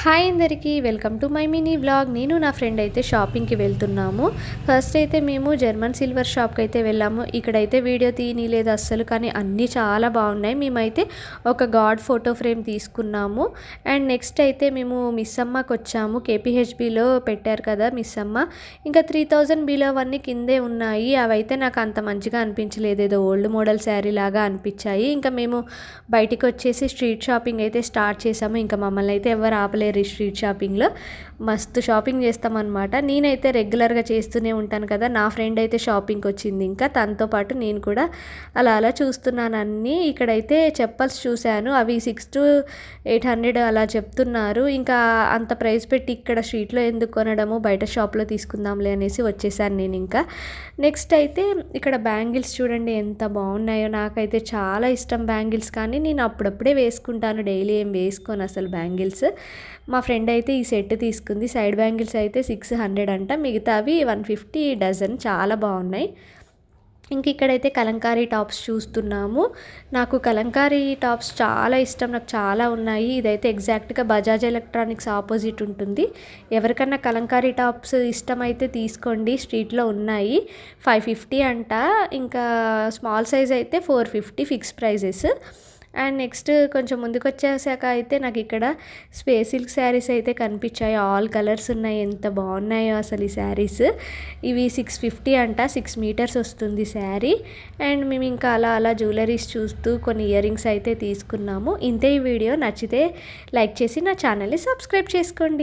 Hi అందరికీ welcome to my mini vlog. నేను నా ఫ్రెండ్ అయితే షాపింగ్కి వెళ్తున్నాము. ఫస్ట్ అయితే మేము జర్మన్ సిల్వర్ షాప్కి అయితే వెళ్ళాము. ఇక్కడైతే వీడియో తీయలేదు అస్సలు, కానీ అన్నీ చాలా బాగున్నాయి. మేమైతే ఒక గాడ్ ఫోటో ఫ్రేమ్ తీసుకున్నాము. అండ్ నెక్స్ట్ అయితే మేము మిస్సమ్మకి వచ్చాము. కేపీహెచ్బిలో పెట్టారు కదా మిస్సమ్మ. ఇంకా 3000 బిలో అవన్నీ కిందే ఉన్నాయి. అవైతే నాకు అంత మంచిగా అనిపించలేదు, ఏదో ఓల్డ్ మోడల్ శారీ లాగా అనిపించాయి. ఇంకా మేము బయటికి వచ్చేసి స్ట్రీట్ షాపింగ్ అయితే స్టార్ట్ చేసాము. ఇంకా మమ్మల్ని అయితే ఎవరు ఆపలేరు. స్ట్రీట్ షాపింగ్లో మస్తు షాపింగ్ చేస్తామన్నమాట. నేనైతే రెగ్యులర్గా చేస్తూనే ఉంటాను కదా. నా ఫ్రెండ్ అయితే షాపింగ్కి వచ్చింది, ఇంకా తనతో పాటు నేను కూడా అలా చూస్తున్నాను అన్నీ. ఇక్కడైతే చెప్పల్స్ చూశాను, అవి 600 to 800 అలా చెప్తున్నారు. ఇంకా అంత ప్రైస్ పెట్టి ఇక్కడ స్ట్రీట్లో ఎందుకు కొనడము, బయట షాప్లో తీసుకుందాంలే అనేసి వచ్చేసాను నేను. ఇంకా నెక్స్ట్ అయితే ఇక్కడ బ్యాంగిల్స్ చూడండి ఎంత బాగున్నాయో. నాకైతే చాలా ఇష్టం బ్యాంగిల్స్, కానీ నేను అప్పుడప్పుడే వేసుకుంటాను, డైలీ ఏం వేసుకోను అసలు బ్యాంగిల్స్. మా ఫ్రెండ్ అయితే ఈ సెట్ తీసుకుంది. సైడ్ బ్యాంగిల్స్ అయితే 600 అంట, మిగతావి 150 డజన్. చాలా బాగున్నాయి. ఇంక ఇక్కడైతే కలంకారీ టాప్స్ చూస్తున్నాము. నాకు కలంకారీ టాప్స్ చాలా ఇష్టం, నాకు చాలా ఉన్నాయి. ఇదైతే ఎగ్జాక్ట్గా బజాజ్ ఎలక్ట్రానిక్స్ ఆపోజిట్ ఉంటుంది. ఎవరికన్నా కలంకారీ టాప్స్ ఇష్టమైతే తీసుకోండి, స్ట్రీట్లో ఉన్నాయి. 550 అంట. ఇంకా స్మాల్ సైజ్ అయితే 450 ఫిక్స్ ప్రైజెస్. అండ్ నెక్స్ట్ కొంచెం ముందుకు వచ్చేసాక అయితే నాకు ఇక్కడ స్పేస్ సిల్క్ శారీస్ అయితే కనిపించాయి. ఆల్ కలర్స్ ఉన్నాయి, ఎంత బాగున్నాయో అసలు ఈ శారీస్. ఇవి 650 అంట, 6 మీటర్స్ వస్తుంది శారీ. అండ్ మేము ఇంకా అలా జ్యువెలరీస్ చూస్తూ కొన్ని ఇయర్ రింగ్స్ అయితే తీసుకున్నాము. ఇంతే ఈ వీడియో. నచ్చితే లైక్ చేసి నా ఛానల్ని సబ్స్క్రైబ్ చేసుకోండి.